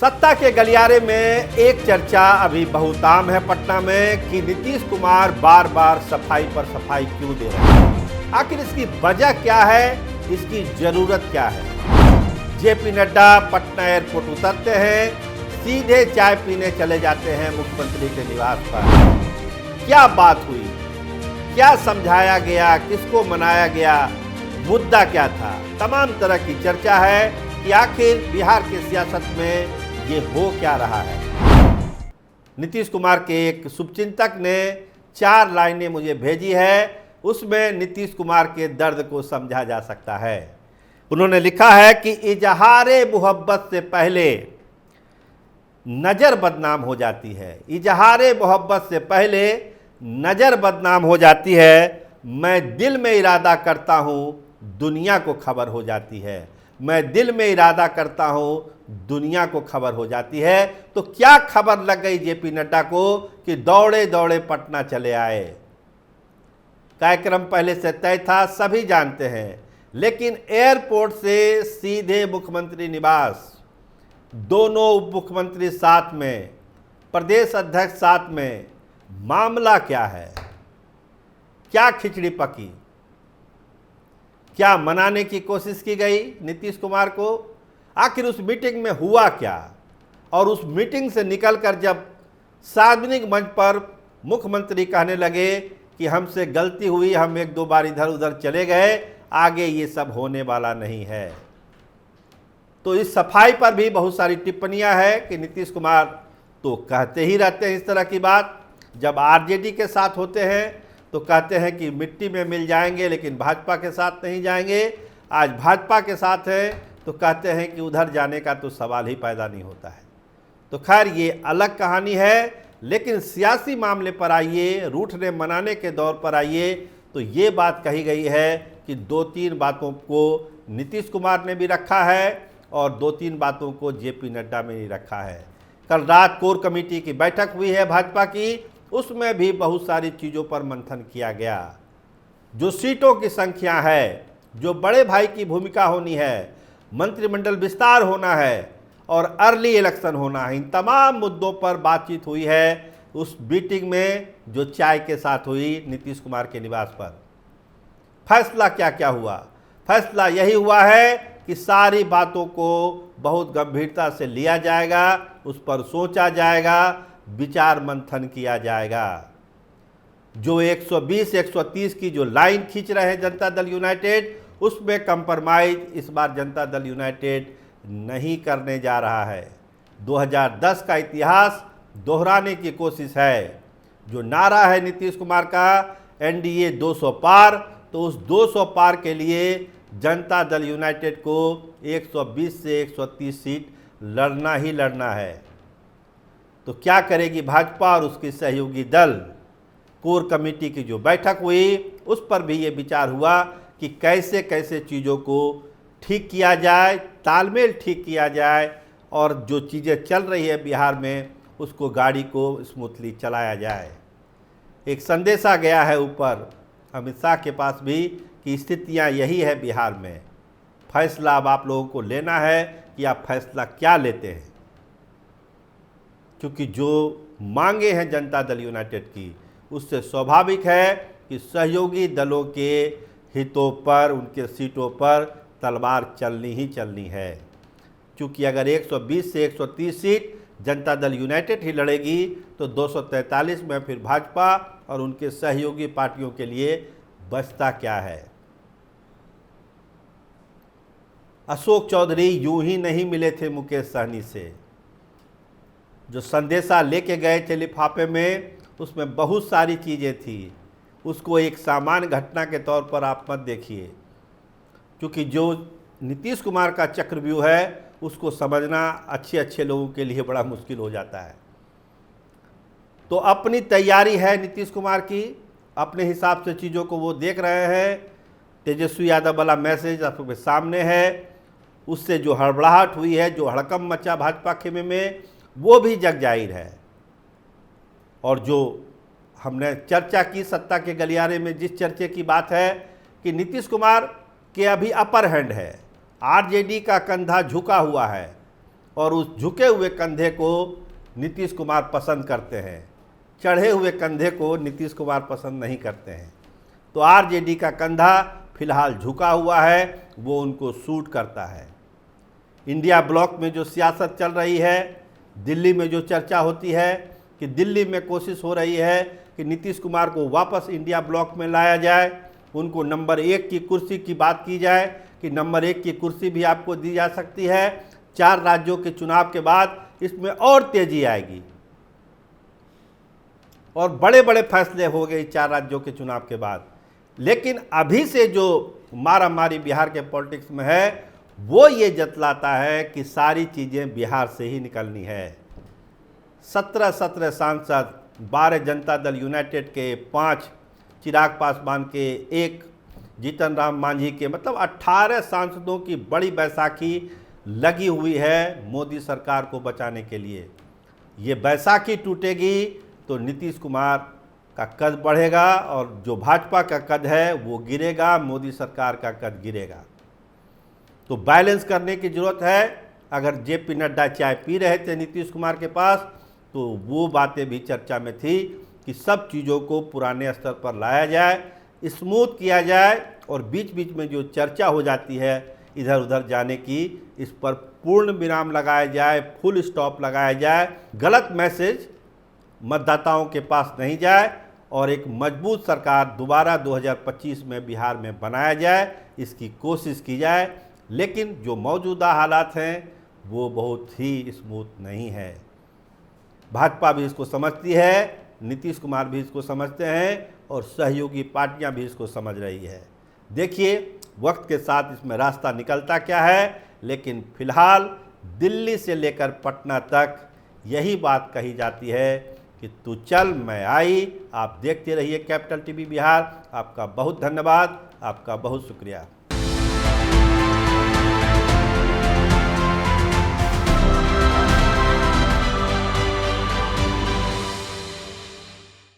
सत्ता के गलियारे में एक चर्चा अभी बहुत आम है पटना में कि नीतीश कुमार बार बार सफाई पर सफाई क्यों दे रहे हैं। आखिर इसकी वजह क्या है, इसकी जरूरत क्या है। जेपी नड्डा पटना एयरपोर्ट उतरते हैं, सीधे चाय पीने चले जाते हैं मुख्यमंत्री के निवास पर। क्या बात हुई, क्या समझाया गया, किसको मनाया गया, मुद्दा क्या था, तमाम तरह की चर्चा है कि आखिर बिहार की सियासत में ये हो क्या रहा है। नीतीश कुमार के एक शुभचिंतक ने 4 लाइनें मुझे भेजी है, उसमें नीतीश कुमार के दर्द को समझा जा सकता है। उन्होंने लिखा है कि इजहारे मोहब्बत से पहले नज़र बदनाम हो जाती है। इजहारे मोहब्बत से पहले नज़र बदनाम हो जाती है। मैं दिल में इरादा करता हूँ, दुनिया को खबर हो जाती है। मैं दिल में इरादा करता हूँ, दुनिया को खबर हो जाती है। तो क्या खबर लग गई जेपी नड्डा को कि दौड़े दौड़े पटना चले आए। कार्यक्रम पहले से तय था, सभी जानते हैं, लेकिन एयरपोर्ट से सीधे मुख्यमंत्री निवास, दोनों उप मुख्यमंत्री साथ में, प्रदेश अध्यक्ष साथ में। मामला क्या है, क्या खिचड़ी पकी, क्या मनाने की कोशिश की गई नीतीश कुमार को। आखिर उस मीटिंग में हुआ क्या, और उस मीटिंग से निकलकर जब सार्वजनिक मंच पर मुख्यमंत्री कहने लगे कि हमसे गलती हुई, हम 1-2 बार इधर उधर चले गए, आगे ये सब होने वाला नहीं है। तो इस सफाई पर भी बहुत सारी टिप्पणियां हैं कि नीतीश कुमार तो कहते ही रहते हैं इस तरह की बात। जब आरजेडी के साथ होते हैं तो कहते हैं कि मिट्टी में मिल जाएंगे, लेकिन भाजपा के साथ नहीं जाएंगे। आज भाजपा के साथ है तो कहते हैं कि उधर जाने का तो सवाल ही पैदा नहीं होता है। तो खैर ये अलग कहानी है, लेकिन सियासी मामले पर आइए, रूठने मनाने के दौर पर आइए, तो ये बात कही गई है कि 2-3 बातों को नीतीश कुमार ने भी रखा है और 2-3 बातों को जेपी नड्डा में ही रखा है। कल रात कोर कमेटी की बैठक हुई है भाजपा की, उसमें भी बहुत सारी चीज़ों पर मंथन किया गया। जो सीटों की संख्या है, जो बड़े भाई की भूमिका होनी है, मंत्रिमंडल विस्तार होना है और अर्ली इलेक्शन होना है, इन तमाम मुद्दों पर बातचीत हुई है उस मीटिंग में जो चाय के साथ हुई नीतीश कुमार के निवास पर। फैसला क्या क्या हुआ? फैसला यही हुआ है कि सारी बातों को बहुत गंभीरता से लिया जाएगा, उस पर सोचा जाएगा, विचार मंथन किया जाएगा। जो 120-130 की जो लाइन खींच रहे हैं जनता दल यूनाइटेड, उसमें कंप्रोमाइज इस बार जनता दल यूनाइटेड नहीं करने जा रहा है। 2010 का इतिहास दोहराने की कोशिश है। जो नारा है नीतीश कुमार का, एनडीए 200 पार, तो उस 200 पार के लिए जनता दल यूनाइटेड को 120 से 130 सीट लड़ना ही लड़ना है। तो क्या करेगी भाजपा और उसकी सहयोगी दल? कोर कमेटी की जो बैठक हुई उस पर भी ये विचार हुआ कि कैसे कैसे चीज़ों को ठीक किया जाए, तालमेल ठीक किया जाए, और जो चीज़ें चल रही है बिहार में उसको, गाड़ी को स्मूथली चलाया जाए। एक संदेशा गया है ऊपर अमित शाह के पास भी कि स्थितियां यही है बिहार में। फैसला अब आप लोगों को लेना है कि आप फैसला क्या लेते हैं, क्योंकि जो मांगे हैं जनता दल यूनाइटेड की, उससे स्वाभाविक है कि सहयोगी दलों के हितों पर, उनके सीटों पर तलवार चलनी ही चलनी है। क्योंकि अगर 120 से 130 सीट जनता दल यूनाइटेड ही लड़ेगी तो 243 में फिर भाजपा और उनके सहयोगी पार्टियों के लिए बचता क्या है। अशोक चौधरी यूं ही नहीं मिले थे मुकेश सहनी से। जो संदेशा लेके गए थे लिफाफे में, उसमें बहुत सारी चीज़ें थी। उसको एक सामान्य घटना के तौर पर आप मत देखिए, क्योंकि जो नीतीश कुमार का चक्रव्यूह है उसको समझना अच्छे अच्छे लोगों के लिए बड़ा मुश्किल हो जाता है। तो अपनी तैयारी है नीतीश कुमार की, अपने हिसाब से चीज़ों को वो देख रहे हैं। तेजस्वी यादव वाला मैसेज आपके सामने है, उससे जो हड़बड़ाहट हुई है, जो हड़कंप मचा भाजपा खेमे में, वो भी जग जाहिर है। और जो हमने चर्चा की सत्ता के गलियारे में, जिस चर्चे की बात है कि नीतीश कुमार के अभी अपर हैंड है, आरजेडी का कंधा झुका हुआ है और उस झुके हुए कंधे को नीतीश कुमार पसंद करते हैं, चढ़े हुए कंधे को नीतीश कुमार पसंद नहीं करते हैं। तो आरजेडी का कंधा फिलहाल झुका हुआ है, वो उनको सूट करता है। इंडिया ब्लॉक में जो सियासत चल रही है, दिल्ली में जो चर्चा होती है कि दिल्ली में कोशिश हो रही है कि नीतीश कुमार को वापस इंडिया ब्लॉक में लाया जाए, उनको नंबर 1 की कुर्सी की बात की जाए कि नंबर 1 की कुर्सी भी आपको दी जा सकती है। 4 राज्यों के चुनाव के बाद इसमें और तेजी आएगी और बड़े बड़े फैसले हो गए 4 राज्यों के चुनाव के बाद। लेकिन अभी से जो मारामारी बिहार के पॉलिटिक्स में है, वो ये जतलाता है कि सारी चीज़ें बिहार से ही निकलनी है। 17 सांसद, 12 जनता दल यूनाइटेड के, 5 चिराग पासवान के, 1 जीतन राम मांझी के, मतलब 18 सांसदों की बड़ी बैसाखी लगी हुई है मोदी सरकार को बचाने के लिए। ये बैसाखी टूटेगी तो नीतीश कुमार का कद बढ़ेगा और जो भाजपा का कद है वो गिरेगा, मोदी सरकार का कद गिरेगा। तो बैलेंस करने की ज़रूरत है। अगर जेपी नड्डा चाय पी रहे थे नीतीश कुमार के पास, तो वो बातें भी चर्चा में थी कि सब चीज़ों को पुराने स्तर पर लाया जाए, स्मूथ किया जाए और बीच बीच में जो चर्चा हो जाती है इधर उधर जाने की, इस पर पूर्ण विराम लगाया जाए, फुल स्टॉप लगाया जाए, गलत मैसेज मतदाताओं के पास नहीं जाए और एक मजबूत सरकार दोबारा 2025 में बिहार में बनाया जाए, इसकी कोशिश की जाए। लेकिन जो मौजूदा हालात हैं वो बहुत ही स्मूथ नहीं है। भाजपा भी इसको समझती है, नीतीश कुमार भी इसको समझते हैं और सहयोगी पार्टियां भी इसको समझ रही है। देखिए वक्त के साथ इसमें रास्ता निकलता क्या है, लेकिन फिलहाल दिल्ली से लेकर पटना तक यही बात कही जाती है कि तू चल मैं आई। आप देखते रहिए कैपिटल टीवी बिहार। आपका बहुत धन्यवाद, आपका बहुत शुक्रिया।